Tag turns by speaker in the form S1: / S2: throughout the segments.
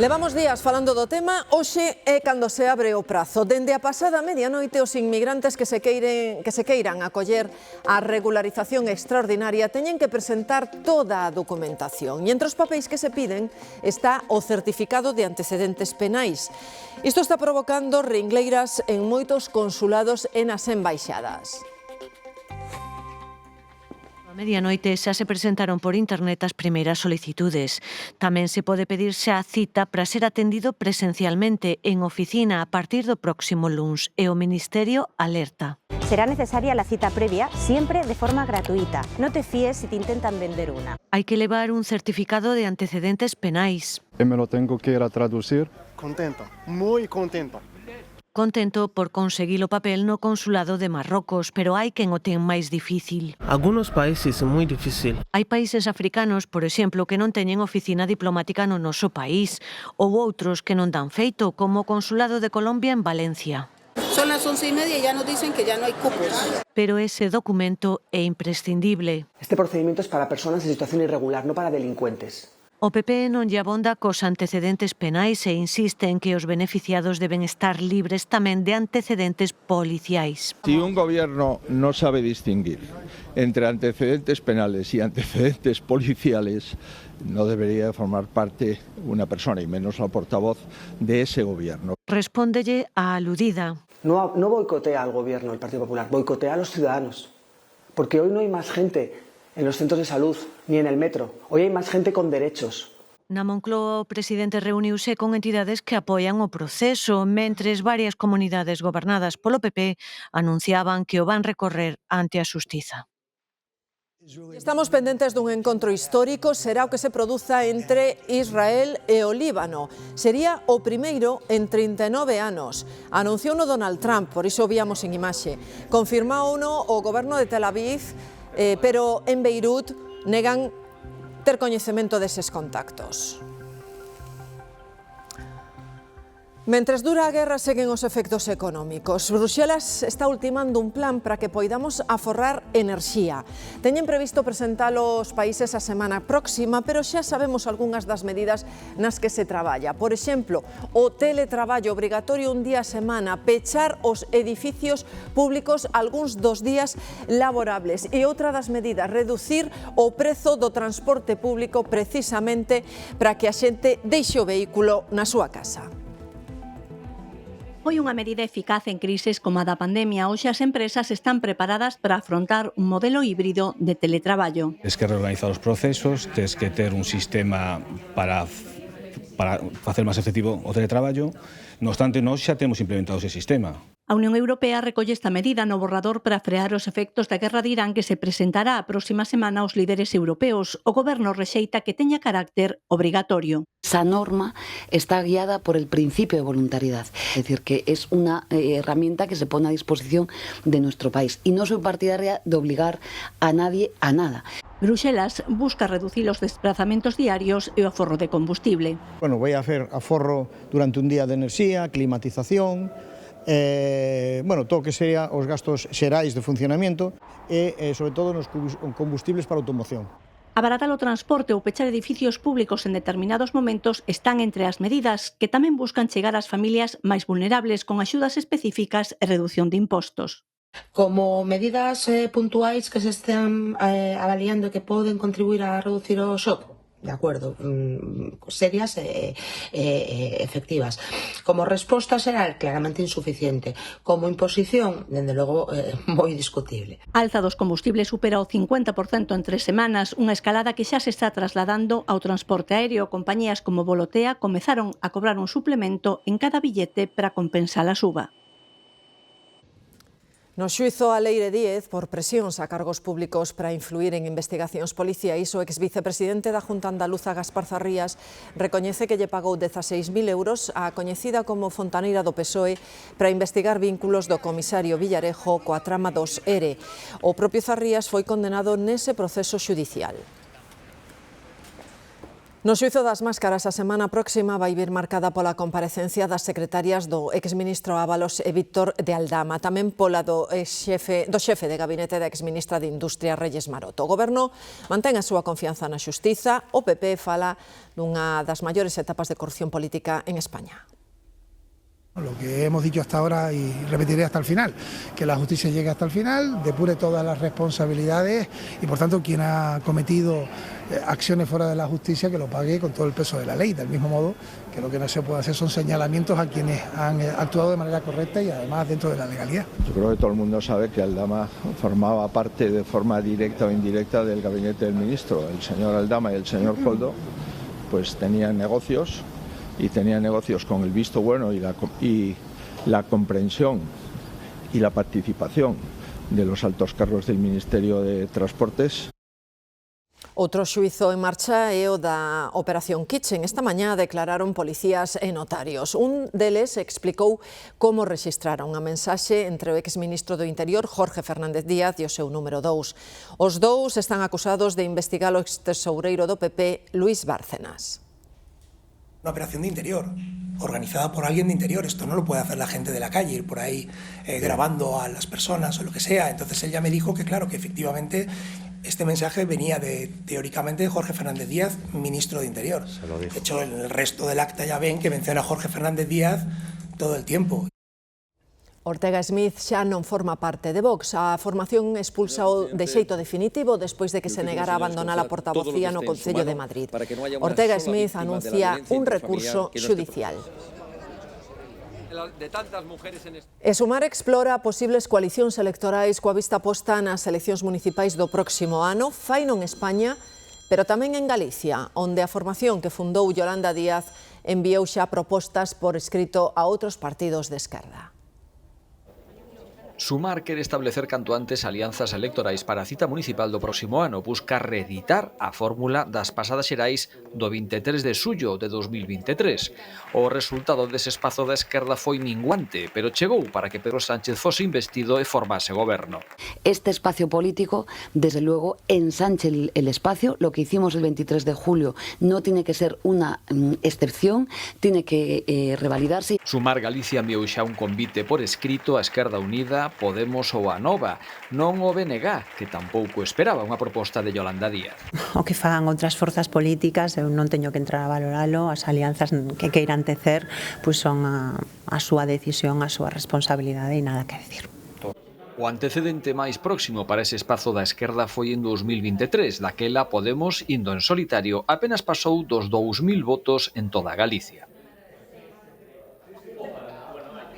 S1: Levamos días falando do tema, hoxe é cando se abre o prazo. Dende a pasada medianoite, os inmigrantes que se queiran acoller á regularización extraordinaria teñen que presentar toda a documentación. E entre os papéis que se piden está o certificado de antecedentes penais. Isto está provocando ringleiras en moitos consulados e nas embaixadas.
S2: A medianoite xa se presentaron por internet as primeiras solicitudes. Tamén se pode pedir xa a cita para ser atendido presencialmente en oficina a partir do próximo luns e o Ministerio alerta.
S3: Será necesaria la cita previa, siempre de forma gratuita. No te fíes si te intentan vender una.
S2: Hai que levar un certificado de antecedentes penais.
S4: Me lo tengo que ir a traducir.
S5: Contento, muy contento.
S2: Contento por conseguir o papel no consulado de Marrocos, pero hai quen o ten máis difícil.
S6: Algunos países é moi difícil.
S2: Hai países africanos, por exemplo, que non teñen oficina diplomática no noso país, ou outros que non dan feito, como o consulado de Colombia en Valencia.
S7: Son las 11:30 y ya nos dicen que ya no hay cupos.
S2: Pero ese documento é imprescindible.
S8: Este procedimiento es para personas en situación irregular, no para delincuentes.
S2: O PP non lle abonda cos antecedentes penais e insiste en que os beneficiados deben estar libres tamén de antecedentes policiais.
S9: Si un gobierno no sabe distinguir entre antecedentes penales y antecedentes policiales, no debería formar parte una persona, y menos la portavoz de ese gobierno.
S2: Respóndelle a aludida.
S8: No boicotea al gobierno el Partido Popular, boicotea a los ciudadanos. Porque hoy no hay más gente en los centros de salud ni en el metro. Hoy hay más gente con derechos.
S2: Na Moncloa, o presidente reuniuse con entidades que apoian o proceso, mentres varias comunidades gobernadas polo PP anunciaban que o van recorrer ante a xustiza.
S1: Estamos pendentes dun encontro histórico, será o que se produza entre Israel e o Líbano. Sería o primeiro en 39 anos. Anunciouno Donald Trump, por iso víamos en imaxe. Confirmouno o goberno de Tel Aviv, pero en Beirut negan ter coñecemento deses contactos. Mentres dura a guerra, seguen os efectos económicos. Bruxelas está ultimando un plan para que poidamos aforrar enerxía. Teñen previsto presentalo aos países a semana próxima, pero xa sabemos algunhas das medidas nas que se traballa. Por exemplo, o teletraballo obrigatorio un día a semana, pechar os edificios públicos algúns dos días laborables. E outra das medidas, reducir o prezo do transporte público precisamente para que a xente deixe o vehículo na súa casa.
S10: Foi unha medida eficaz en crises como a da pandemia. Hoxe as empresas están preparadas para afrontar un modelo híbrido de teletraballo.
S11: Tens que reorganizar os procesos, tens que ter un sistema para facer máis efectivo o teletraballo. No obstante, nós xa temos implementado ese sistema.
S10: A Unión Europea recolle esta medida no borrador para frear os efectos da guerra de Irán que se presentará a próxima semana aos líderes europeos. O goberno rexeita que teña carácter obrigatorio.
S12: Esa norma está guiada por el principio de voluntariedad, es decir, que es una herramienta que se pone a disposición de nuestro país. Y no soy partidaria de obligar a nadie a nada.
S10: Bruxelas busca reducir os desplazamentos diarios e o aforro de combustible.
S13: Bueno, voy a hacer aforro durante un día de enerxía, climatización, todo o que sea os gastos xerais de funcionamento e, sobre todo, nos combustibles para automoción.
S10: Abaratar o transporte ou pechar edificios públicos en determinados momentos están entre as medidas que tamén buscan chegar ás familias máis vulnerables con axudas específicas e reducción de impostos.
S7: Como medidas puntuais que se estén avaliando que poden contribuir a reducir o shock, de acuerdo, serias e efectivas. Como resposta xeral, claramente insuficiente. Como imposición, dende logo, moi discutible.
S10: Alza dos combustibles supera o 50% en 3 semanas, unha escalada que xa se está trasladando ao transporte aéreo. Compañías como Volotea comezaron a cobrar un suplemento en cada billete para compensar a suba.
S1: No xuizo a Leire Díez por presións a cargos públicos para influir en investigacións policiais, o exvicepresidente da Junta Andaluza, Gaspar Zarrías, recoñece que lle pagou 16.000 euros á coñecida como fontaneira do PSOE para investigar vínculos do comisario Villarejo coa trama dos ERE. O propio Zarrías foi condenado nese proceso xudicial. No xuízo das máscaras, a semana próxima vai vir marcada pola comparecencia das secretarias do exministro Ábalos e Víctor de Aldama, tamén pola do xefe de gabinete da exministra de Industria, Reyes Maroto. O Goberno mantén a súa confianza na xustiza, o PP fala dunha das maiores etapas de corrupción política en España.
S14: Lo que hemos dicho hasta ahora y repetiré hasta el final, que la justicia llegue hasta el final, depure todas las responsabilidades y por tanto quien ha cometido acciones fuera de la justicia que lo pague con todo el peso de la ley, del mismo modo que lo que no se puede hacer son señalamientos a quienes han actuado de manera correcta y además dentro de la legalidad.
S9: Yo creo que todo el mundo sabe que Aldama formaba parte de forma directa o indirecta del gabinete del ministro. El señor Aldama y el señor Koldo pues tenían negocios y tenía negocios con el visto bueno y la comprensión y la participación de los altos cargos del Ministerio de Transportes.
S1: Outro xuízo en marcha é o da Operación Kitchen. Esta mañá declararon policías e notarios. Un deles explicou como rexistraron a mensaxe entre o exministro do Interior, Jorge Fernández Díaz, e o seu número 2. Os dous están acusados de investigar o extesoureiro do PP, Luis Bárcenas.
S15: Una operación de interior, organizada por alguien de interior. Esto no lo puede hacer la gente de la calle, ir por ahí grabando a las personas o lo que sea. Entonces él ya me dijo que claro, que efectivamente este mensaje venía teóricamente de Jorge Fernández Díaz, ministro de Interior. De hecho, en el resto del acta ya ven que menciona a Jorge Fernández Díaz todo el tiempo.
S1: Ortega Smith xa non forma parte de Vox. A formación expulsao de xeito definitivo despois de que se negara a abandonar a portavocía no Concello de Madrid. Ortega Smith anuncia un recurso xudicial. E Sumar explora posibles coalicións electorais coa vista posta nas eleccións municipais do próximo ano, faino en España, pero tamén en Galicia, onde a formación que fundou Yolanda Díaz enviou xa propostas por escrito a outros partidos de esquerda.
S16: Sumar quere establecer canto antes alianzas electorais para a cita municipal do próximo ano. Busca reeditar a fórmula das pasadas xerais do 23 de xullo de 2023. O resultado dese espazo da esquerda foi minguante, pero chegou para que Pedro Sánchez fose investido e formase goberno.
S12: Este espacio político, desde luego, ensanche el espacio. Lo que hicimos el 23 de julio no tiene que ser una excepción, tiene que revalidarse.
S16: Sumar Galicia enviou xa un convite por escrito a Esquerda Unida, Podemos ou a Nova, non o BNG, que tampouco esperaba unha proposta de Yolanda Díaz.
S17: O que fagan outras forzas políticas, eu non teño que entrar a valoralo, as alianzas que queiran tecer, pois son a súa decisión, a súa responsabilidade e nada que decir.
S16: O antecedente máis próximo para ese espazo da esquerda foi en 2023, daquela Podemos, indo en solitario, apenas pasou dos 2.000 votos en toda Galicia.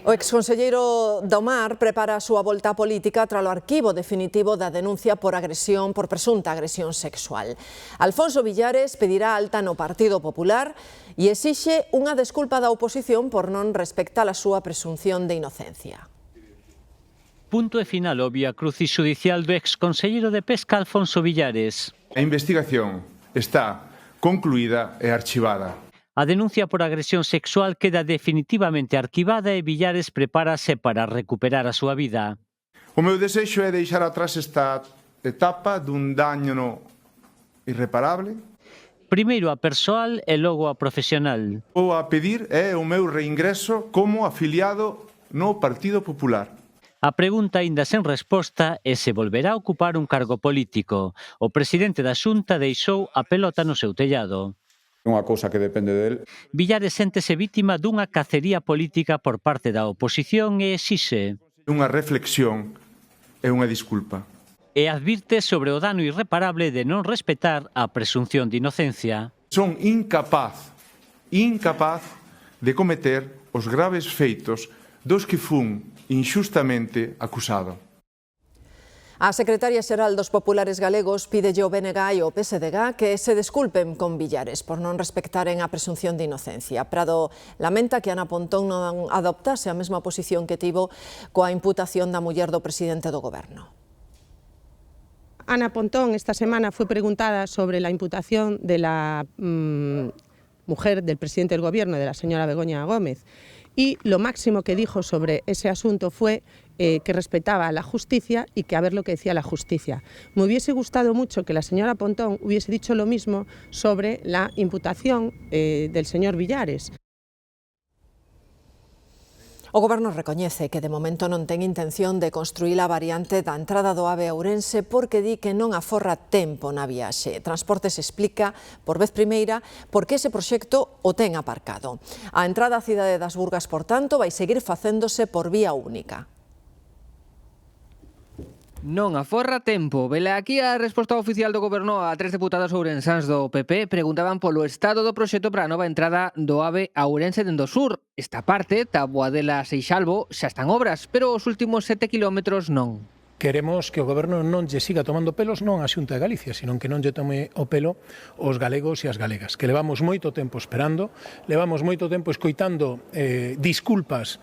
S1: O exconselleiro do Mar prepara a súa volta política tras o arquivo definitivo da denuncia por presunta agresión sexual. Alfonso Villares pedirá alta no Partido Popular e exixe unha desculpa da oposición por non respectar a súa presunción de inocencia.
S18: Punto e final o vía crucis judicial do exconselleiro de Pesca Alfonso Villares.
S19: A investigación está concluída e archivada.
S18: A denuncia por agresión sexual queda definitivamente arquivada e Villares prepárase para recuperar a súa vida.
S19: O meu desexo é deixar atrás esta etapa dun daño irreparable.
S18: Primeiro a persoal e logo a profesional.
S19: O a pedir é o meu reingreso como afiliado no Partido Popular.
S18: A pregunta aínda sen resposta é se volverá a ocupar un cargo político. O presidente da Xunta deixou a pelota no seu tellado.
S20: Unha cousa que depende del.
S18: Villares séntese vítima dunha cacería política por parte da oposición e exixe
S19: unha reflexión e unha disculpa.
S18: E advirte sobre o dano irreparable de non respetar a presunción de inocencia.
S19: Son incapaz de cometer os graves feitos dos que fun inxustamente acusado.
S1: A secretaria xeral dos Populares Galegos pídelle ao BNG e ao PSDG que se desculpen con Villares por non respectaren a presunción de inocencia. Prado lamenta que Ana Pontón non adoptase a mesma posición que tivo coa imputación da muller do presidente do Goberno.
S21: Ana Pontón esta semana fue preguntada sobre la imputación de la mujer del presidente del Gobierno, de la señora Begoña Gómez, y lo máximo que dijo sobre ese asunto fue que respetaba a la justicia y que a ver lo que decía la justicia. Me hubiese gustado mucho que la señora Pontón hubiese dicho lo mismo sobre la imputación del señor Villares.
S1: O Goberno recoñece que de momento non ten intención de construir a variante da entrada do AVE a Ourense porque di que non aforra tempo na viaxe. Transportes explica, por vez primeira, por que ese proxecto o ten aparcado. A entrada á cidade das Burgas, por tanto, vai seguir facéndose por vía única.
S3: Non aforra tempo. Vela aquí a resposta oficial do Goberno a 3 deputados ourensáns do PP preguntaban polo estado do proxecto para a nova entrada do AVE a Ourense dende o sur. Esta parte, Taboadela Seixalbo, xa están obras, pero os últimos 7 kilómetros non.
S22: Queremos que o Goberno non lle siga tomando pelos non a Xunta de Galicia, senón que non lle tome o pelo os galegos e as galegas, que levamos moito tempo esperando, levamos moito tempo escoitando disculpas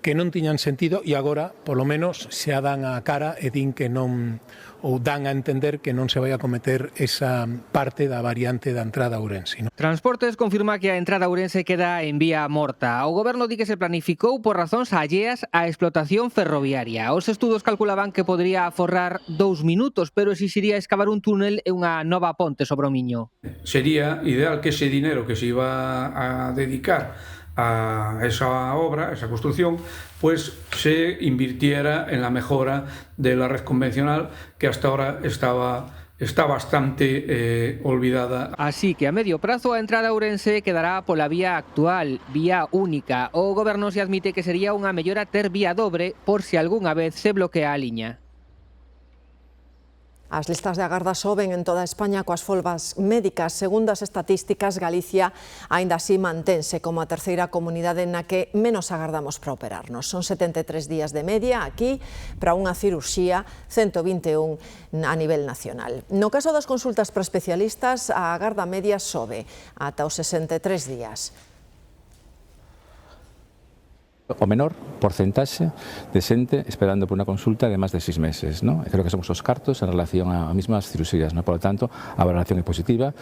S22: que non tiñan sentido e agora, polo menos, se a dan a cara e din que non, ou dan a entender que non se vai a cometer esa parte da variante da entrada a Ourense.
S3: Transportes confirma que a entrada a Ourense queda en vía morta. O Goberno di que se planificou por razóns alleas á explotación ferroviaria. Os estudos calculaban que podría aforrar 2 minutos, pero exixiría excavar un túnel e unha nova ponte sobre o Miño.
S23: Sería ideal que ese dinero que se iba a dedicar a esa obra, esa construcción, pues se invirtiera en la mejora de la red convencional que hasta ahora está bastante olvidada.
S3: Así que a medio prazo a entrada a Ourense quedará pola vía actual, vía única. O Goberno se admite que sería unha mellora ter vía dobre por se algunha vez se bloquea a liña.
S1: As listas de agarda soben en toda España coas folgas médicas. Segundo as estatísticas, Galicia aínda así mantense como a terceira comunidade na que menos agardamos para operarnos. Son 73 días de media aquí para unha cirurxía, 121 a nivel nacional. No caso das consultas para especialistas, a agarda media sobe ata os 63 días.
S24: O menor porcentaxe de xente esperando por unha consulta de máis de 6 meses, ¿no? Creo que somos os cartos en relación a mesmas cirurxías, ¿no? Por lo tanto, a valoración é positiva.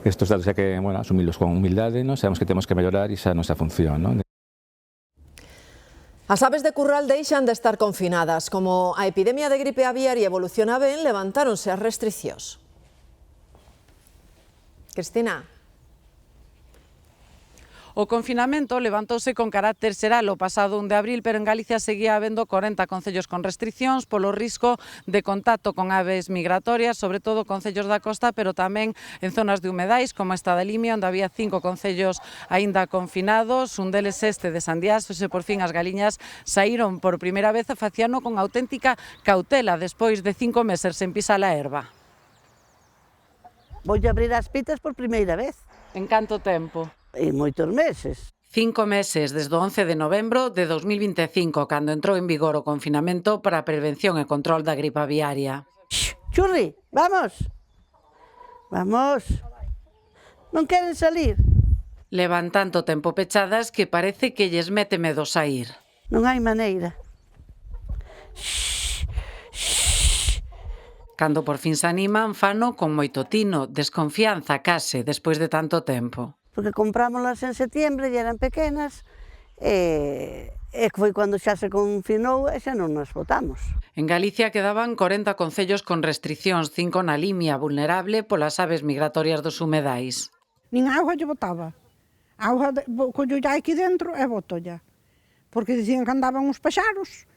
S24: Estos datos hai que, bueno, asumilos con humildade, ¿no? Sabemos que temos que mellorar esa nosa función, ¿no?
S1: As aves de curral deixan de estar confinadas. Como a epidemia de gripe aviaria evoluciona ben, levantáronse as restriccións. Cristina.
S25: O confinamento levantouse con carácter xeral o pasado 1 de abril, pero en Galicia seguía habendo 40 concellos con restriccións polo risco de contacto con aves migratorias, sobre todo concellos da costa, pero tamén en zonas de humedais, como esta de Limia, onde había 5 concellos aínda confinados, un deles este de Sandiás, e por fin as galiñas saíron por primeira vez e facíano con auténtica cautela, despois de 5 meses sen pisar a herba.
S26: Vou abrir as pitas por primeira vez.
S25: En canto tempo?
S26: En moitos meses.
S25: 5 meses desde o 11 de novembro de 2025, cando entrou en vigor o confinamento para a prevención e control da gripe aviaria.
S26: Churri, vamos. Vamos. Non queren salir?
S25: Levan tanto tempo pechadas que parece que lles mete medo sair.
S26: Non hai maneira.
S25: Cando por fin se animan, fano con moito tino, desconfianza case, despois de tanto tempo.
S26: Porque comprámolas en setiembre e eran pequenas e foi cando xa se confinou e xa non nas botamos.
S25: En Galicia quedaban 40 concellos con restriccións, 5 na Limia, vulnerable polas aves migratorias dos humedais.
S27: Nin auga lle botaba. Auga collo ya aquí dentro e boto ya. Porque dicían que andaban uns paxaros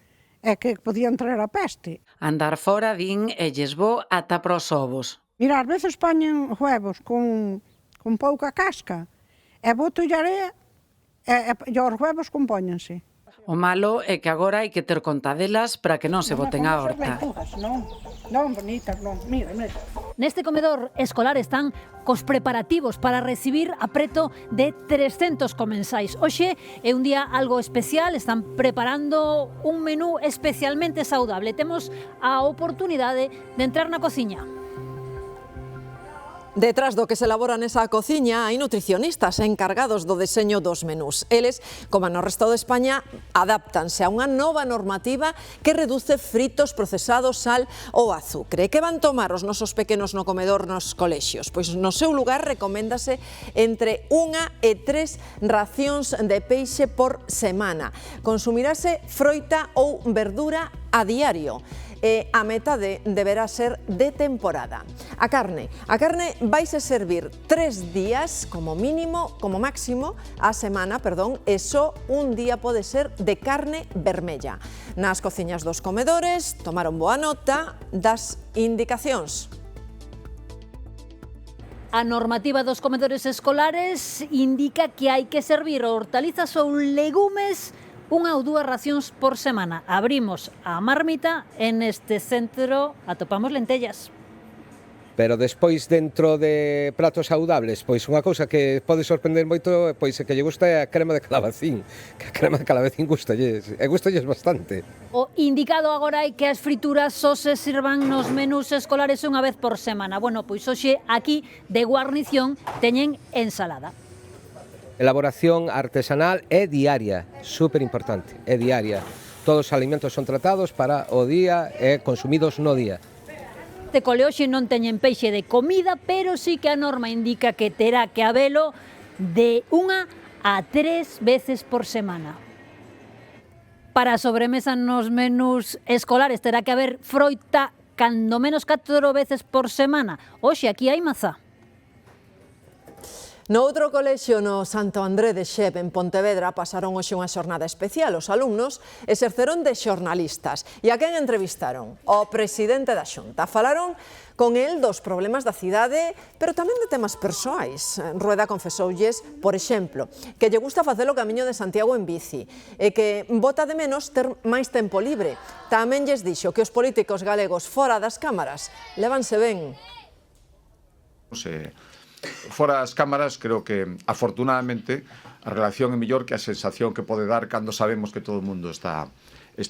S27: e que podían traer a peste.
S25: Andar fora, din, e lles bo ata pros ovos.
S27: Mira, ás veces poñen huevos con pouca casca, e boto e area, e os huevos compóñense.
S25: O malo é que agora hai que ter contadelas para que non se boten á horta.
S27: Non, bonitas, non. Mira.
S28: Neste comedor escolar están cos preparativos para recibir a preto de 300 comensais. Hoxe é un día algo especial, están preparando un menú especialmente saudable. Temos a oportunidade de entrar na cociña.
S1: Detrás do que se elabora nesa cociña hai nutricionistas encargados do deseño dos menús. Eles, como no resto de España, adáptanse a unha nova normativa que reduce fritos, procesados, sal ou azucre. Que van tomar os nosos pequenos no comedor nos colexios? Pois no seu lugar recoméndase entre 1 e 3 racións de peixe por semana. Consumirase froita ou verdura a diario. E a metade deberá ser de temporada. A carne vaise servir 3 días como mínimo, como máximo, a semana, e só un día pode ser de carne vermella. Nas cociñas dos comedores tomaron boa nota das indicacións.
S28: A normativa dos comedores escolares indica que hai que servir hortalizas ou legumes 1 ou 2 racións por semana. Abrimos a marmita e neste centro atopamos lentellas.
S2: Pero despois, dentro de pratos saudables, pois unha cousa que pode sorprender moito, pois é que lle gusta a crema de calabacín, que a crema de calabacín gustalles, e gustalles bastante.
S28: O indicado agora é que as frituras só se sirvan nos menús escolares unha vez por semana. Bueno, pois hoxe aquí de guarnición teñen ensalada.
S2: Elaboración artesanal é diaria, super importante, é diaria. Todos os alimentos son tratados para o día e consumidos no día.
S28: Este cole hoxe non teñen peixe de comida, pero sí que a norma indica que terá que habelo de 1 a 3 veces por semana. Para a sobremesa nos menús escolares terá que haber froita cando menos 4 veces por semana. Hoxe aquí hai mazá.
S1: No outro colexio, no Santo André de Xep, en Pontevedra, pasaron hoxe unha xornada especial. Os alumnos exerceron de xornalistas. E a quen entrevistaron? O presidente da Xunta. Falaron con el dos problemas da cidade, pero tamén de temas persoais. Rueda confesoulles, por exemplo, que lle gusta facer o camiño de Santiago en bici e que bota de menos ter máis tempo libre. Tamén lles dixo que os políticos galegos fora das cámaras levanse ben.
S20: Fora das cámaras, creo que, afortunadamente, a relación é mellor que a sensación que pode dar cando sabemos que todo o mundo está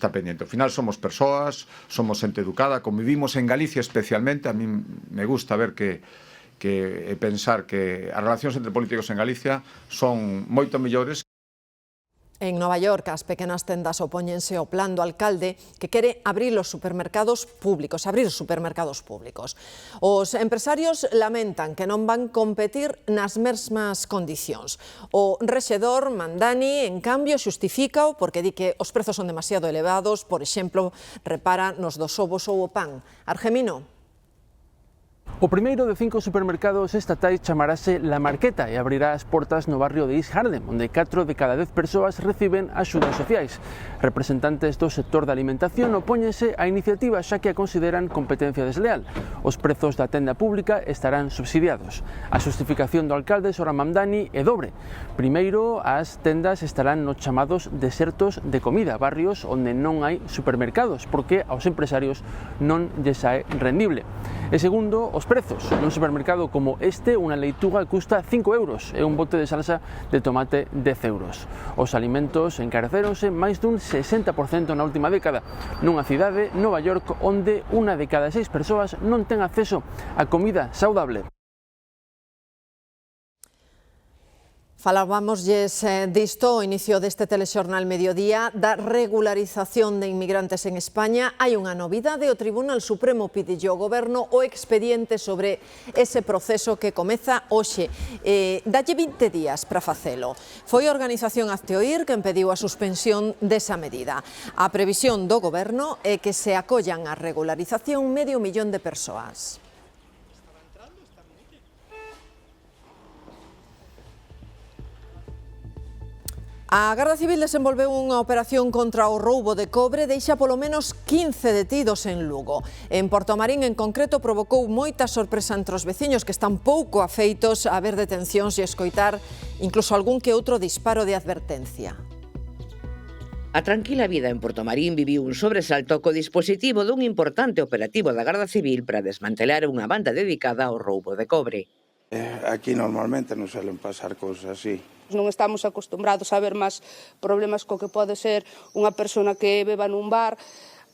S20: pendiente. Ao final somos persoas, somos xente educada, convivimos en Galicia especialmente. A mí me gusta ver que pensar que as relacións entre políticos en Galicia son moito mellores.
S1: En Nova York, as pequenas tendas opóñense ao plan do alcalde que quere abrir os supermercados públicos. Os empresarios lamentan que non van competir nas mesmas condicións. O rexedor Mandani, en cambio, xustifícao porque di que os prezos son demasiado elevados, por exemplo, repara nos dos ovos ou o pan. Argemino.
S4: O primeiro de 5 supermercados estatais chamarase La Marqueta e abrirá as portas no barrio de East Harlem, onde 4 de cada 10 persoas reciben axudas sociais. Representantes do sector da alimentación opóñense á iniciativa xa que a consideran competencia desleal. Os prezos da tenda pública estarán subsidiados. A xustificación do alcalde Zoran Mamdani é dobre. Primeiro, as tendas estarán nos chamados desertos de comida, barrios onde non hai supermercados, porque aos empresarios non lles sae rendible. E segundo, os prezos. Nun supermercado como este, unha leituga custa 5 euros e un bote de salsa de tomate 10 euros. Os alimentos encarecéronse máis dun 60% na última década, nunha cidade, Nova York, onde 1 de cada 6 persoas non ten acceso a comida saudable.
S1: Falábamosles disto ao inicio deste telexornal Mediodía da regularización de inmigrantes en España. Hai unha novidade, o Tribunal Supremo pide ao Goberno o expediente sobre ese proceso que comeza hoxe. Dalle 20 días para facelo. Foi a organización Hazte Oír quen pediu a suspensión desa medida. A previsión do Goberno é que se acollan á regularización 500.000 de persoas. A Garda Civil desenvolveu unha operación contra o roubo de cobre, deixa polo menos 15 detidos en Lugo. En Portomarín, en concreto, provocou moita sorpresa entre os veciños que están pouco afeitos a ver detencións e escoitar incluso algún que outro disparo de advertencia.
S5: A tranquila vida en Portomarín viviu un sobresalto co dispositivo dun importante operativo da Garda Civil para desmantelar unha banda dedicada ao roubo de cobre.
S6: Aquí normalmente non suelen pasar cousas así.
S7: Non estamos acostumbrados a ver máis problemas co que pode ser unha persona que beba nun bar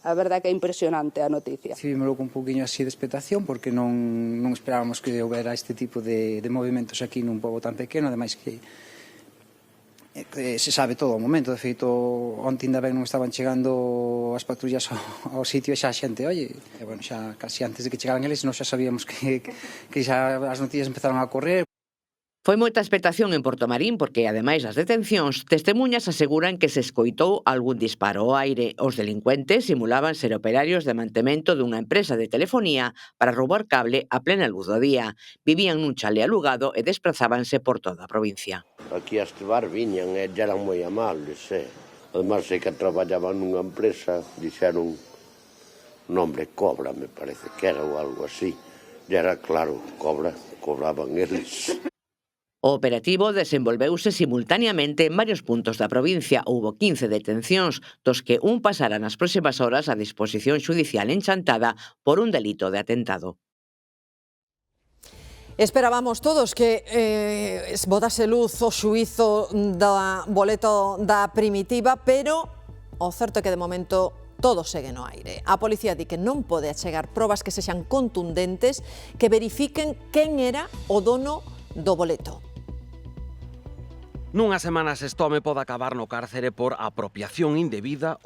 S7: A verdade que é impresionante a noticia.
S8: Recibímoslo con un pouquiño así de expectación porque non esperábamos que houbera este tipo de movimentos aquí nun pobo tan pequeno, ademais que se sabe todo ao momento. De feito, onte ainda ben non estaban chegando as patrullas ao sitio e xa a xente, oye, bueno, xa casi antes de que chegaran eles, nós xa sabíamos que xa as noticias empezaron a correr.
S5: Foi moita expectación en Portomarín porque, ademais das detencións, testemunhas aseguran que se escoitou algún disparo ao aire. Os delincuentes simulaban ser operarios de mantemento dunha empresa de telefonía para roubar cable a plena luz do día. Vivían nun chale alugado e desprazábanse por toda a provincia.
S9: Aquí a estebar viñan e eran moi amables, Ademais, sei que traballaban nunha empresa, dixeron nombre Cobra, me parece que era ou algo así. E era claro, cobraban eles.
S5: O operativo desenvolveuse simultaneamente en varios puntos da provincia. Houbo 15 detencións, dos que un pasará nas próximas horas a disposición xudicial en Chantada por un delito de atentado.
S1: Esperábamos todos que botase luz o xuízo do boleto da Primitiva, pero o certo é que de momento todo segue no aire. A policía di que non pode achegar probas que sexan contundentes que verifiquen quen era o dono do boleto.
S10: Nunhas semanas este home pode acabar no cárcere por apropiación indebida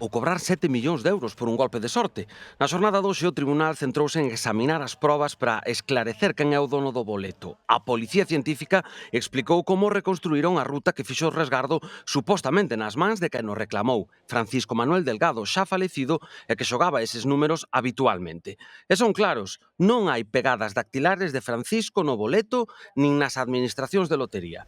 S10: ou cobrar 7 millóns de euros por un golpe de sorte. Na xornada de hoxe o tribunal centrouse en examinar as probas para esclarecer quen é o dono do boleto. A policía científica explicou como reconstruíron a ruta que fixo o resgardo supostamente nas mans de quen o reclamou, Francisco Manuel Delgado, xa falecido e que xogaba eses números habitualmente. E son claros, non hai pegadas dactilares de Francisco no boleto nin nas administracións de lotería.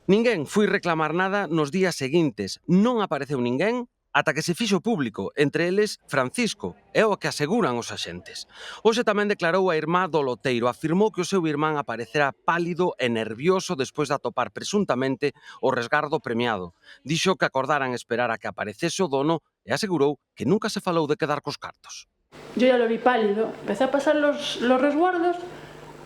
S10: Ninguén foi reclamar nada nos días seguintes, non apareceu ninguén ata que se fixo público, entre eles Francisco, é o que aseguran os axentes. Hoxe tamén declarou a irmá do loteiro, afirmou que o seu irmán aparecera pálido e nervioso despois de atopar presuntamente o resgardo premiado. Dixo que acordaran esperar a que aparecese o dono e asegurou que nunca se falou de quedar cos cartos.
S11: Yo ya lo vi pálido, empecé a pasar los resguardos,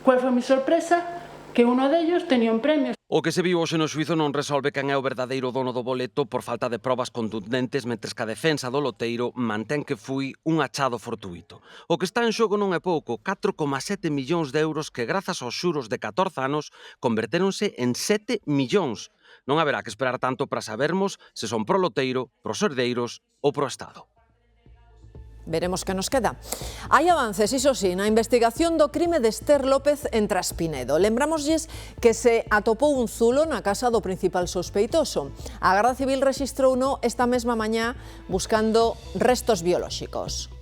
S11: ¿cuál fue mi sorpresa? Que uno de ellos tenía un premio.
S10: O que se viu hoxe no xuízo non resolve quen é o verdadeiro dono do boleto por falta de probas contundentes, mentres que a defensa do loteiro mantén que foi un achado fortuito. O que está en xogo non é pouco, 4,7 millóns de euros que grazas aos xuros de 14 anos convertéronse en 7 millóns. Non haberá que esperar tanto para sabermos se son pro loteiro, pros herdeiros ou pro Estado.
S1: Veremos que nos queda. Hai avances, iso sí, na investigación do crime de Esther López en Traspinedo. Lembrámoslles que se atopou un zulo na casa do principal sospeitoso. A Garda Civil rexistrouno esta mesma mañá buscando restos biolóxicos.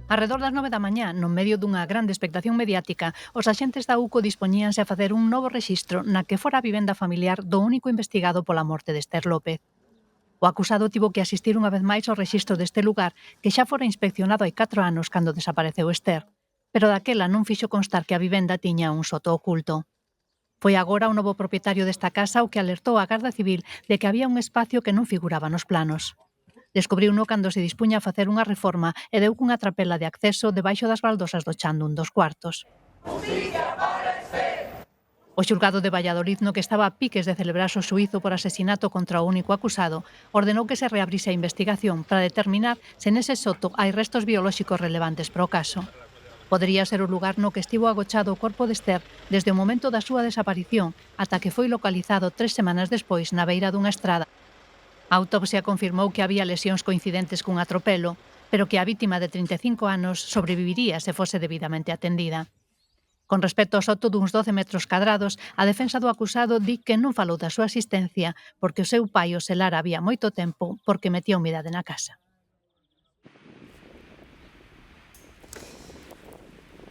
S28: Arredor das 9 da mañá, no medio dunha grande expectación mediática, os axentes da UCO dispoñíanse a facer un novo rexistro na que fora a vivenda familiar do único investigado pola morte de Esther López. O acusado tivo que asistir unha vez máis ao rexistro deste lugar, que xa fora inspeccionado hai 4 anos cando desapareceu Esther, pero daquela non fixo constar que a vivenda tiña un soto oculto. Foi agora o novo propietario desta casa o que alertou a Garda Civil de que había un espacio que non figuraba nos planos. Descubriuno cando se dispuña a facer unha reforma e deu cunha trapela de acceso debaixo das baldosas do chan dun dos cuartos. O xulgado de Valladolid, no que estaba a piques de celebrarse o xuízo por asesinato contra o único acusado, ordenou que se reabrise a investigación para determinar se nese soto hai restos biolóxicos relevantes para o caso. Podería ser o lugar no que estivo agochado o corpo de Esther desde o momento da súa desaparición ata que foi localizado 3 semanas despois na beira dunha estrada. A autopsia confirmou que había lesións coincidentes cun atropelo, pero que a vítima de 35 anos sobreviviría se fose debidamente atendida. Con respecto ao soto duns 12 metros cadrados, a defensa do acusado di que non falou da súa existencia porque o seu pai o selara había moito tempo porque metía humidade na casa.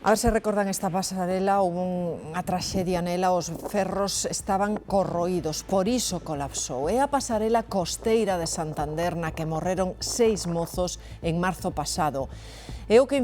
S1: A ver se recordan esta pasarela, houve unha traxedia nela, os ferros estaban corroídos, por iso colapsou. É a pasarela costeira de Santander na que morreron 6 mozos en marzo pasado. É o que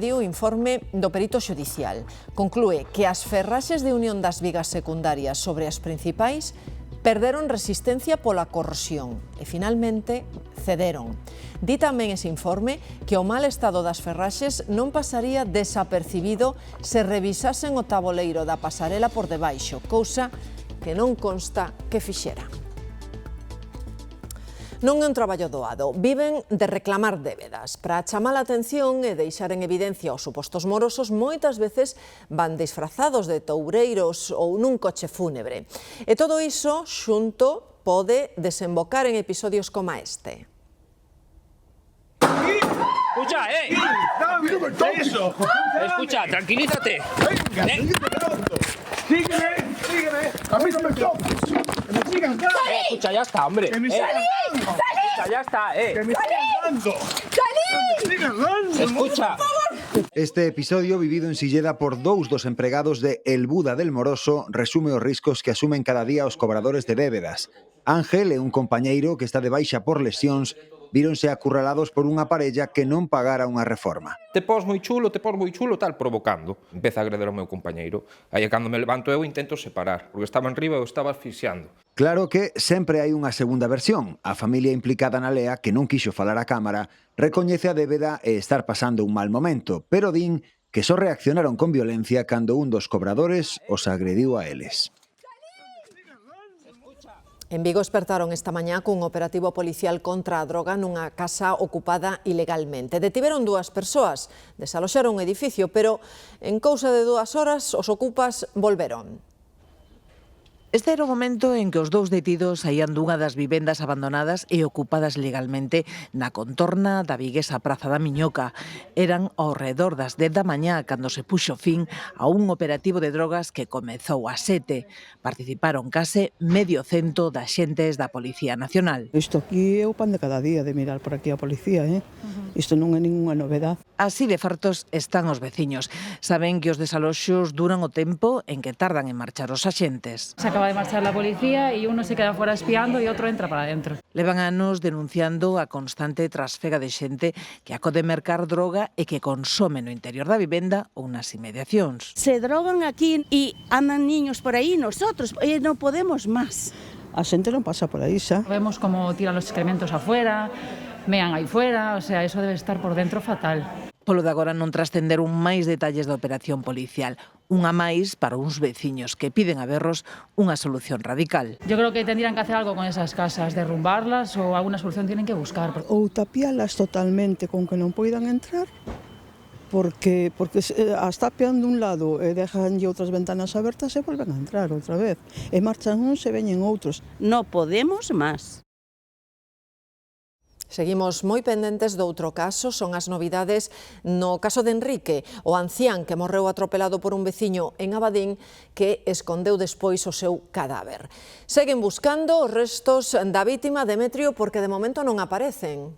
S1: di o informe do perito xudicial. Conclúe que as ferraxes de unión das vigas secundarias sobre as principais perderon resistencia pola corrosión e finalmente cederon. Di tamén ese informe que o mal estado das ferraxes non pasaría desapercibido se revisasen o taboleiro da pasarela por debaixo, cousa que non consta que fixera. Non é un traballo doado, viven de reclamar débedas. Para chamar a atención e deixar en evidencia os supostos morosos, moitas veces van disfrazados de toureiros ou nun coche fúnebre. E todo iso xunto pode desembocar en episodios como este.
S12: Escucha, eso. Escucha, tranquilízate.
S13: Sígueme. A mí no me toques. Que me sigan dando.
S12: Escucha, ya está, hombre.
S13: Que me sigan dando.
S12: Escucha, ya está,
S13: Que me sigan dando.
S12: Escucha.
S14: Este episodio, vivido en Silleda por dous dos empregados de El Buda del Moroso, resume os riscos que asumen cada día os cobradores de débedas. Ángel e un compañeiro que está de baixa por lesións víronse acurralados por unha parella que non pagara unha reforma.
S15: Te pos moi chulo, tal, provocando. Empeza a agreder ao meu compañeiro. Aí cando me levanto eu intento separar, porque estaba enriba e eu estaba asfixiando.
S14: Claro que sempre hai unha segunda versión. A familia implicada na lea, que non quixo falar á cámara, recoñece a débeda e estar pasando un mal momento, pero din que só reaccionaron con violencia cando un dos cobradores os agrediu a eles.
S1: En Vigo espertaron esta mañá cun operativo policial contra a droga nunha casa ocupada ilegalmente. Detiveron 2 persoas, desaloxaron un edificio, pero en cousa de 2 horas os ocupas volveron.
S16: Este era o momento en que os 2 detidos saían dunha das vivendas abandonadas e ocupadas legalmente na contorna da viguesa Praza da Miñoca. Eran ao redor das 10 da mañá cando se puxo fin a un operativo de drogas que comezou ás 7. Participaron case medio cento de axentes da Policía Nacional.
S17: Isto aquí é o pan de cada día de mirar por aquí a policía, Isto non é ninguna novedad.
S16: Así de fartos están os veciños. Saben que os desaloxos duran o tempo en que tardan en marchar os axentes.
S18: Se acaba de marchar la policía y uno se queda fuera espiando y otro entra para adentro.
S16: Levan anos denunciando a constante trasfega de xente que acode mercar droga e que consome no interior da vivenda ou nas inmediacións.
S19: Se drogan aquí e andan niños por aí, nosotros non podemos máis.
S17: A xente non pasa por aí xa.
S18: Vemos como tiran los excrementos afuera, mean aí fuera, o sea, eso debe estar por dentro fatal.
S16: Polo de agora non trascenderon máis detalles da operación policial. Unha máis para uns veciños que piden a berros unha solución radical.
S18: Yo creo que tendrían que hacer algo con esas casas, derrumbarlas o alguna solución tienen que buscar.
S17: Ou tapialas totalmente con que non poidan entrar, porque as tapian dun lado e dejan outras ventanas abertas e volven a entrar outra vez. E marchan uns e veñen outros.
S19: Non podemos máis.
S1: Seguimos moi pendentes doutro caso, son as novidades no caso de Enrique, o ancián que morreu atropelado por un veciño en Abadín que escondeu despois o seu cadáver. Seguen buscando os restos da vítima Demetrio porque de momento non aparecen.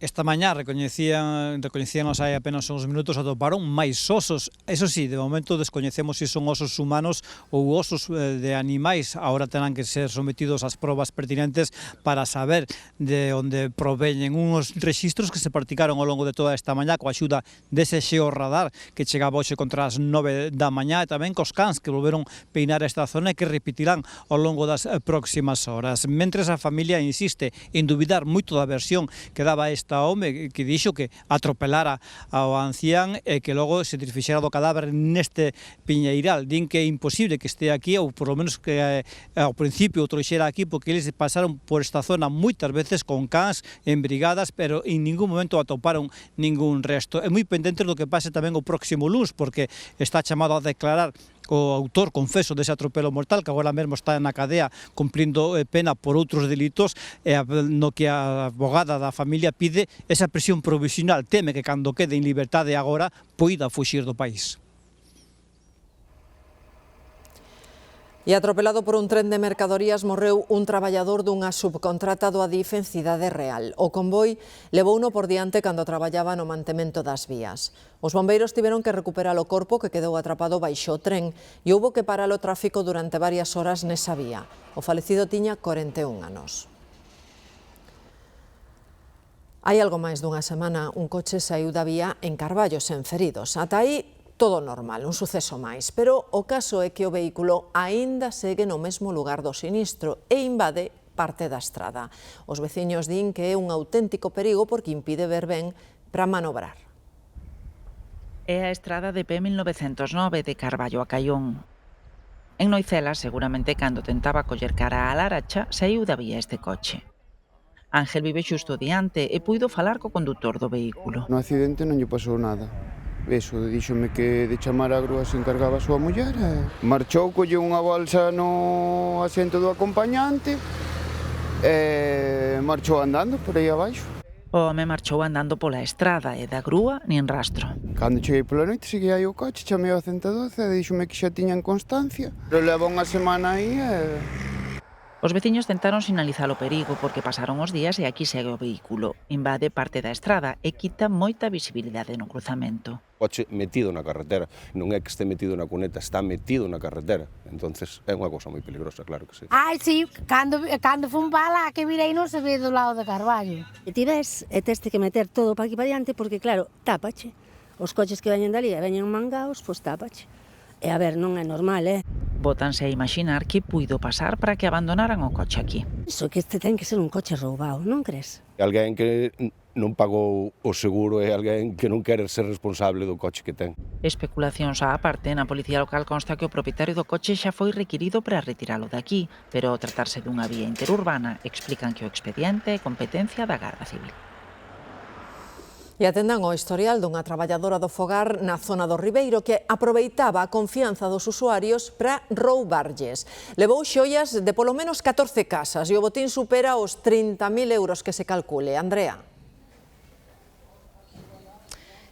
S29: Esta mañá recoñecíanos hai apenas uns minutos, atoparon máis osos. Eso sí, de momento descoñecemos se son osos humanos ou osos de animais. Ahora terán que ser sometidos ás probas pertinentes para saber de onde proveñen uns rexistros que se practicaron ao longo de toda esta mañá coa axuda dese xeorradar que chegaba hoxe contra as 9 da mañá e tamén cos cans que volveron peinar esta zona e que repetirán ao longo das próximas horas. Mentres a familia insiste en dubidar moito da versión que daba esta home que dixo que atropelara ao ancián e que logo se desfixera do cadáver neste piñeiral. Din que é imposible que este aquí, ou por lo menos que ao principio o trouxera aquí, porque eles pasaron por esta zona moitas veces con cans en brigadas, pero en ningún momento atoparon ningún resto. É moi pendente do que pase tamén o próximo luns, porque está chamado a declarar o autor confeso dese atropelo mortal que agora mesmo está na cadea cumprindo pena por outros delitos no que a abogada da familia pide esa prisión provisional, teme que cando quede en liberdade agora poida fuxir do país.
S1: E atropelado por un tren de mercadorías morreu un traballador dunha subcontrata do Adif en Cidade Real. O convoi levouno por diante cando traballaba no mantemento das vías. Os bombeiros tiveron que recuperar o corpo que quedou atrapado baixo o tren e houbo que parar o tráfico durante varias horas nesa vía. O falecido tiña 41 anos. Hai algo máis dunha semana, un coche saíu da vía en Carballo sen feridos. Ata aí todo normal, un suceso máis, pero o caso é que o vehículo aínda segue no mesmo lugar do sinistro e invade parte da estrada. Os veciños din que é un auténtico perigo porque impide ver ben para manobrar.
S30: É a estrada de P1909 de Carballo a Caión.
S2: En Noicela, seguramente cando tentaba coller cara á Laracha, saiu da vía este coche. Ángel vive xusto diante e puido falar co condutor do vehículo.
S3: No accidente non lle pasou nada. Eso, díxome que de chamar a grúa se encargaba a súa muller. Marchou, colleu unha bolsa no asento do acompañante e marchou andando por aí abaixo.
S2: O home marchou andando pola estrada e da grúa nin rastro.
S3: Cando cheguei pola noite, segui aí o coche, chamei ao 112 e díxome que xa tiñan constancia. Pero leva unha semana aí e...
S2: Os veciños tentaron sinalizar o perigo porque pasaron os días e aquí segue o vehículo. Invade parte da estrada e quita moita visibilidade no cruzamento.
S21: O coche metido na carretera, non é que este metido na cuneta, está metido na carretera. Entonces é unha cousa moi peligrosa, claro que sí.
S22: Ai, sí, cando fun para lá que virei non se ve do lado de Carballo.
S19: E ti ves, e teste que meter todo para aquí para diante porque claro, tápache. Os coches que veñen dali e veñen mangaos, pois tápache. E a ver, non é normal,
S2: Bótanse a imaginar que puido pasar para que abandonaran o coche aquí.
S19: Iso que este ten que ser un coche roubado, non crees?
S21: Alguén que non pagou o seguro é alguén que non quere ser responsable do coche que ten.
S2: Especulacións á parte, na policía local consta que o propietario do coche xa foi requirido para retiralo daqui, pero ao tratarse dunha vía interurbana, explican que o expediente é competencia da Garda Civil.
S1: E atendan o historial dunha traballadora do fogar na zona do Ribeiro que aproveitaba a confianza dos usuarios para roubarlles. Levou xoias de polo menos 14 casas e o botín supera os 30.000 euros que se calcule. Andrea.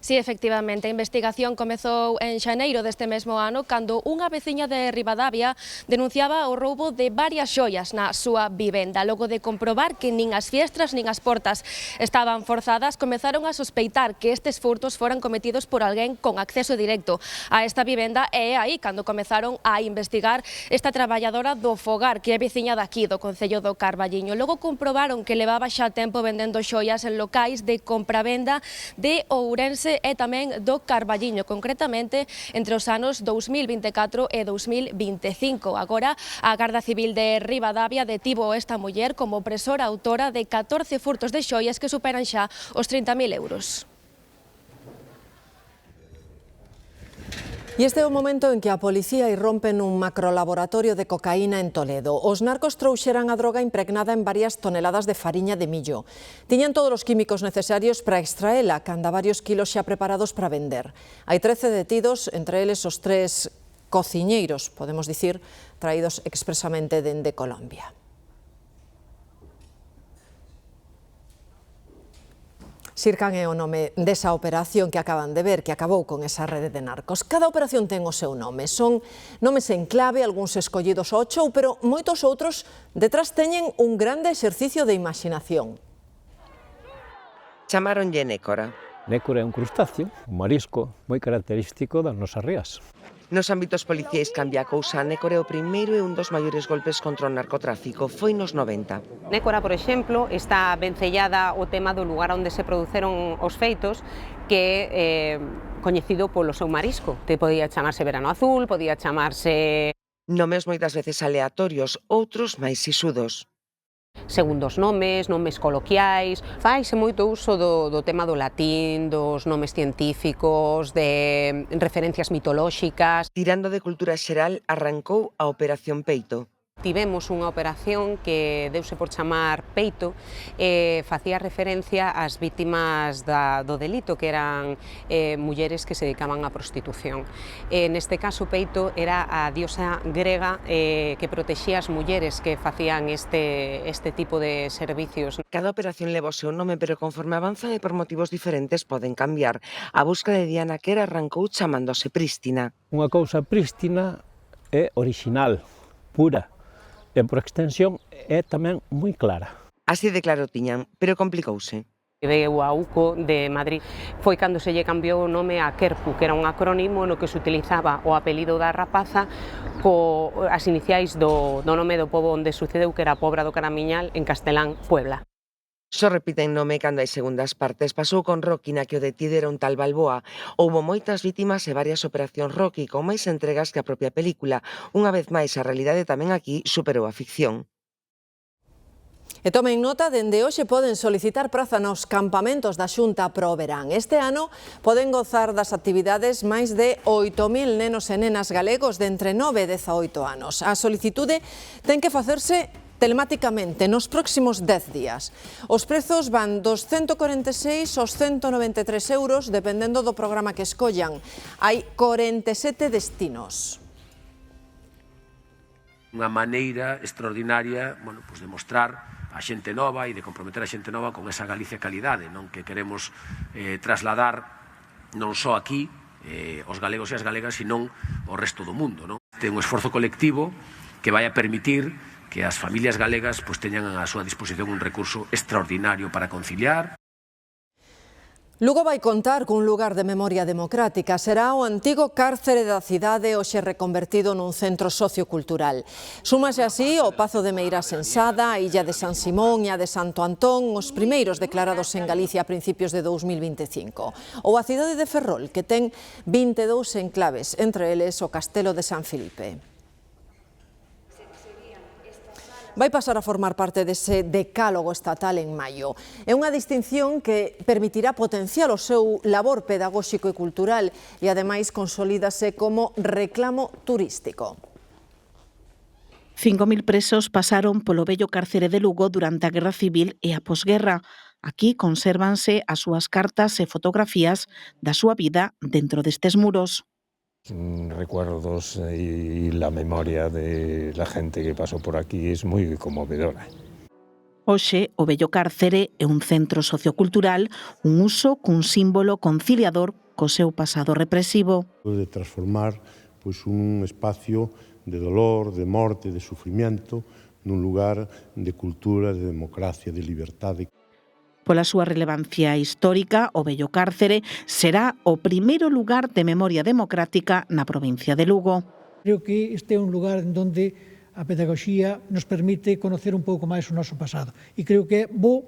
S23: Sí, efectivamente, a investigación comezou en xaneiro deste mesmo ano cando unha veciña de Ribadavia denunciaba o roubo de varias xoias na súa vivenda. Logo de comprobar que nin as fiestras nin as portas estaban forzadas, comezaron a sospeitar que estes furtos foran cometidos por alguén con acceso directo a esta vivenda e é aí cando comezaron a investigar esta traballadora do fogar que é veciña daqui do Concello do Carballiño. Logo comprobaron que levaba xa tempo vendendo xoias en locais de compravenda de Ourense e tamén do Carballiño, concretamente entre os anos 2024 e 2025. Agora, a Garda Civil de Ribadavia detivo esta muller como presora autora de 14 furtos de xoias que superan xa os 30.000 euros.
S1: E este é o momento en que a policía irrompe nun macrolaboratorio de cocaína en Toledo. Os narcos trouxeran a droga impregnada en varias toneladas de fariña de millo. Tiñan todos os químicos necesarios para extraela, canda varios kilos xa preparados para vender. Hai 13 detidos, entre eles os 3 cociñeiros, podemos dicir, traídos expresamente dende Colombia. Sircan é o nome desa operación que acaban de ver, que acabou con esa rede de narcos. Cada operación ten o seu nome. Son nomes en clave, algúns escollidos ao chou, pero moitos outros detrás teñen un grande exercicio de imaginación.
S24: Chamaronlle nécora.
S25: Nécora é un crustáceo, un marisco moi característico das nosas rías.
S24: Nos ámbitos policiais cambia a cousa. Nécora é o primeiro e un dos maiores golpes contra o narcotráfico. Foi nos 90.
S26: Nécora, por exemplo, está vencellada o tema do lugar onde se produceron os feitos, que é coñecido polo seu marisco. Te podía chamarse Verano Azul, podía chamarse...
S24: Nomes moitas veces aleatorios, outros máis sisudos.
S26: Segundo os nomes coloquiais, faise moito uso do tema do latín, dos nomes científicos, de referencias mitolóxicas.
S24: Tirando de cultura xeral, arrancou a Operación Peito.
S26: Tivemos unha operación que deuse por chamar Peito e facía referencia ás vítimas do delito, que eran mulleres que se dedicaban á prostitución. Neste caso, Peito era a diosa grega que protexía as mulleres que facían este tipo de servicios.
S24: Cada operación leva o seu nome, pero conforme avanza e por motivos diferentes poden cambiar. A busca de Diana Quer arrancou chamándose Prístina.
S25: Unha cousa prístina é original, pura, e por extensión é tamén moi clara.
S24: Así de claro tiñan, pero complicouse.
S26: De UAUCO de Madrid foi cando se lle cambiou o nome a Querpu, que era un acrónimo no que se utilizaba o apelido da rapaza as iniciais do nome do pobo onde sucedeu, que era Pobra do Caramiñal, en castelán, Puebla.
S24: Só repiten nome cando hai segundas partes. Pasou con Rocky, na que o detido era un tal Balboa. Houbo moitas vítimas e varias operacións Rocky, con máis entregas que a propia película. Unha vez máis, a realidade tamén aquí superou a ficción.
S1: E tomen nota, dende hoxe poden solicitar praza nos campamentos da Xunta pro verán. Este ano poden gozar das actividades máis de 8.000 nenos e nenas galegos de entre 9 e 18 anos. A solicitude ten que facerse telemáticamente nos próximos 10 días. Os prezos van dos 146 aos 193 euros, dependendo do programa que escollan. Hai 47 destinos.
S4: Unha maneira extraordinaria, de mostrar a xente nova e de comprometer a xente nova con esa Galicia calidade, non que queremos trasladar non só aquí os galegos e as galegas, senón o resto do mundo. Ten un esforzo colectivo que vai a permitir que as familias galegas teñan a súa disposición un recurso extraordinario para conciliar.
S1: Lugo vai contar cun lugar de memoria democrática. Será o antigo cárcere da cidade hoxe reconvertido nun centro sociocultural. Súmase así o Pazo de Meirás en Sada, a Illa de San Simón e a de Santo Antón, os primeiros declarados en Galicia a principios de 2025. Ou a cidade de Ferrol, que ten 22 enclaves, entre eles o Castelo de San Filipe. Vai pasar a formar parte dese decálogo estatal en maio. É unha distinción que permitirá potenciar o seu labor pedagóxico e cultural e, ademais, consolídase como reclamo turístico.
S5: 5.000 presos pasaron polo vello cárcere de Lugo durante a Guerra Civil e a posguerra. Aquí consérvanse as súas cartas e fotografías da súa vida dentro destes muros.
S6: Recuerdos y la memoria de la gente que pasó por aquí es muy conmovedora.
S5: Hoxe, o vello cárcere é un centro sociocultural, un uso cun símbolo conciliador co seu pasado represivo.
S7: De transformar un espacio de dolor, de morte, de sufrimiento, nun lugar de cultura, de democracia, de liberdade.
S5: Pola súa relevancia histórica, o vello cárcere será o primeiro lugar de memoria democrática na provincia de Lugo.
S29: Creo que este é un lugar onde a pedagogía nos permite conocer un pouco máis o noso pasado. E creo que é bo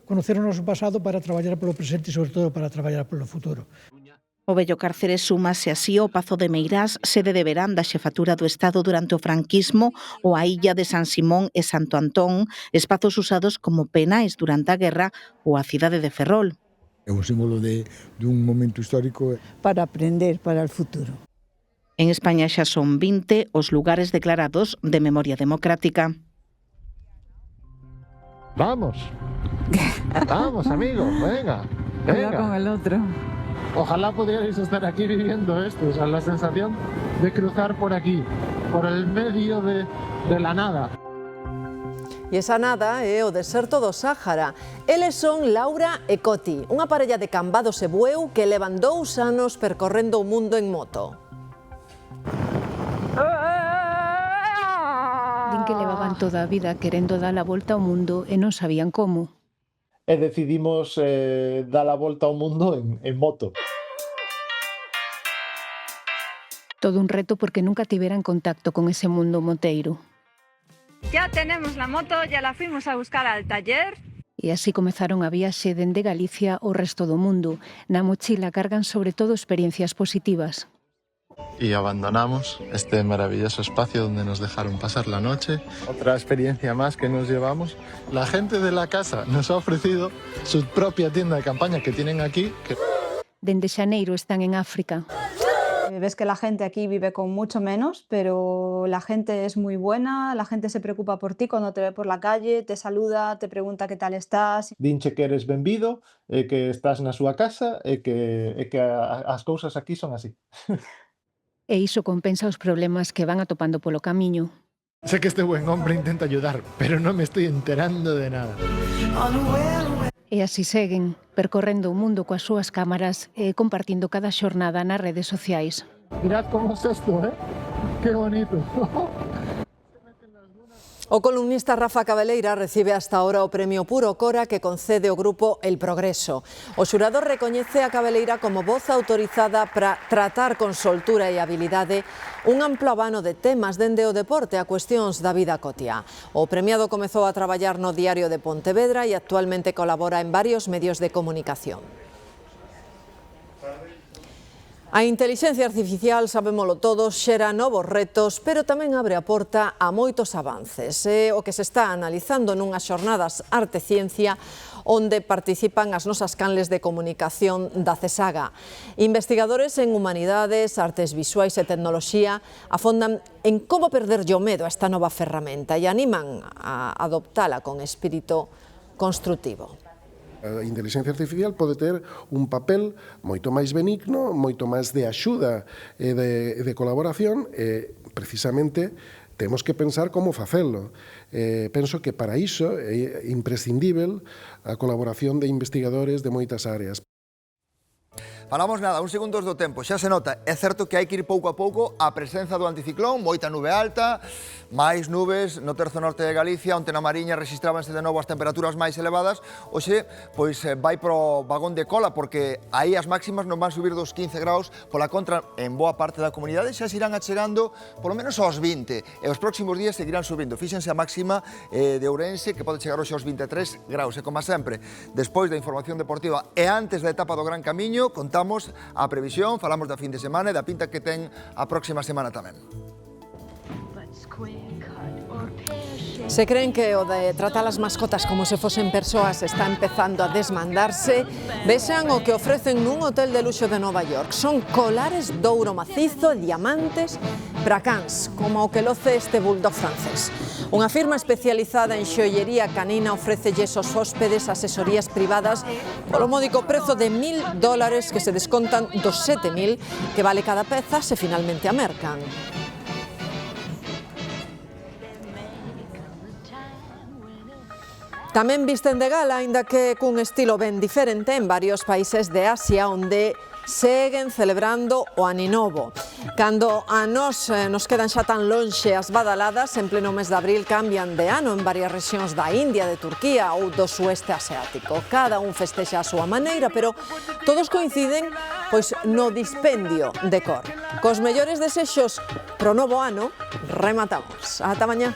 S29: conocer o noso pasado para traballar polo presente e, sobre todo, para traballar polo futuro.
S5: O vello cárcere súmase así ao Pazo de Meirás, sede de verán da Xefatura do Estado durante o franquismo, ou a Illa de San Simón e Santo Antón, espazos usados como penais durante a guerra, ou a cidade de Ferrol.
S8: É un símbolo dun momento histórico.
S17: Para aprender para o futuro.
S5: En España xa son 20 os lugares declarados de memoria democrática.
S9: Vamos. Vamos, amigos, venga.
S11: Venga con el otro.
S9: Ojalá pudierais estar aquí viviendo esto, o sea, la sensación de cruzar por aquí, por el medio de la nada.
S1: E esa nada é o deserto do Sáhara. Eles son Laura e Coti, unha parella de cambados e bueu que levan 2 anos percorrendo o mundo en moto.
S20: Din que levaban toda a vida querendo dar a volta ao mundo e non sabían como.
S9: E decidimos dar a volta ao mundo en moto.
S20: Todo un reto porque nunca tiveran contacto con ese mundo moteiro.
S27: Ya tenemos la moto, ya la fuimos a buscar al taller.
S20: E así comezaron a viaxe dende Galicia ao resto do mundo. Na mochila cargan sobre todo experiencias positivas.
S9: Y abandonamos este maravilloso espacio donde nos dejaron pasar la noche. Otra experiencia más que nos llevamos. La gente de la casa nos ha ofrecido su propia tienda de campaña que tienen aquí.
S20: Dende xaneiro están en África.
S27: Ves que la gente aquí vive con mucho menos, pero la gente es muy buena, la gente se preocupa por ti cuando te ve por la calle, te saluda, te pregunta qué tal estás.
S9: Dinche que eres benvido, que estás na súa casa e que as cousas aquí son así.
S20: E iso compensa os problemas que van atopando polo camiño.
S9: Sé que este buen hombre intenta ayudar, pero no me estoy enterando de nada.
S20: E así seguen, percorrendo o mundo coas súas cámaras e compartindo cada xornada nas redes sociais.
S9: Mirad como es esto, ¿eh? Qué bonito.
S1: O columnista Rafa Cabeleira recibe hasta ahora o premio Puro Cora que concede o grupo El Progreso. O xurado recoñece a Cabeleira como voz autorizada para tratar con soltura e habilidade un amplo abano de temas dende o deporte a cuestións da vida cotiá. O premiado comezou a traballar no Diario de Pontevedra e actualmente colabora en varios medios de comunicación. A intelixencia artificial, sabémolo todos, xera novos retos, pero tamén abre a porta a moitos avances. É o que se está analizando nunhas xornadas Arte Ciencia, onde participan as nosas canles de comunicación da CESAGA. Investigadores en humanidades, artes visuais e tecnoloxía afondan en como perderlle o medo a esta nova ferramenta e animan a adoptala con espírito construtivo.
S10: A inteligencia artificial pode ter un papel moito máis benigno, moito máis de axuda e de colaboración, e precisamente temos que pensar como facelo. Penso que para iso é imprescindível a colaboración de investigadores de moitas áreas.
S11: Falamos nada, uns segundos do tempo, xa se nota, é certo que hai que ir pouco a pouco a presenza do anticiclón, moita nube alta, máis nubes no terzo norte de Galicia, onde na Mariña registrábanse de novo as temperaturas máis elevadas, hoxe, pois vai pro vagón de cola, porque aí as máximas non van subir dos 15 graus, pola contra, en boa parte da comunidade xa se irán achegando polo menos aos 20, e os próximos días seguirán subindo. Fíxense a máxima de Ourense, que pode chegar hoxe aos 23 graus, e como sempre, despois da información deportiva e antes da etapa do Gran Camiño, contamos a previsión, falamos da fin de semana e da pinta que ten a próxima semana tamén.
S1: Se creen que o de tratar as mascotas como se fosen persoas está empezando a desmandarse, vexan o que ofrecen nun hotel de luxo de Nova York. Son colares de ouro macizo e diamantes para cans, como o que loce este bulldog francés. Unha firma especializada en xoiería canina ofrécelles aos hóspedes asesorías privadas polo módico prezo de $1.000 que se descontan dos 7.000 que vale cada peza se finalmente a mercan. Tamén visten de gala, aínda que cun estilo ben diferente en varios países de Asia, onde seguen celebrando o Aninovo. Cando a nos quedan xa tan lonxe as badaladas, en pleno mes de abril cambian de ano en varias rexións da India, de Turquía ou do sueste asiático. Cada un festexa a súa maneira, pero todos coinciden pois no dispendio de cor. Cos mellores desexos pro novo ano, rematamos. Ata mañá.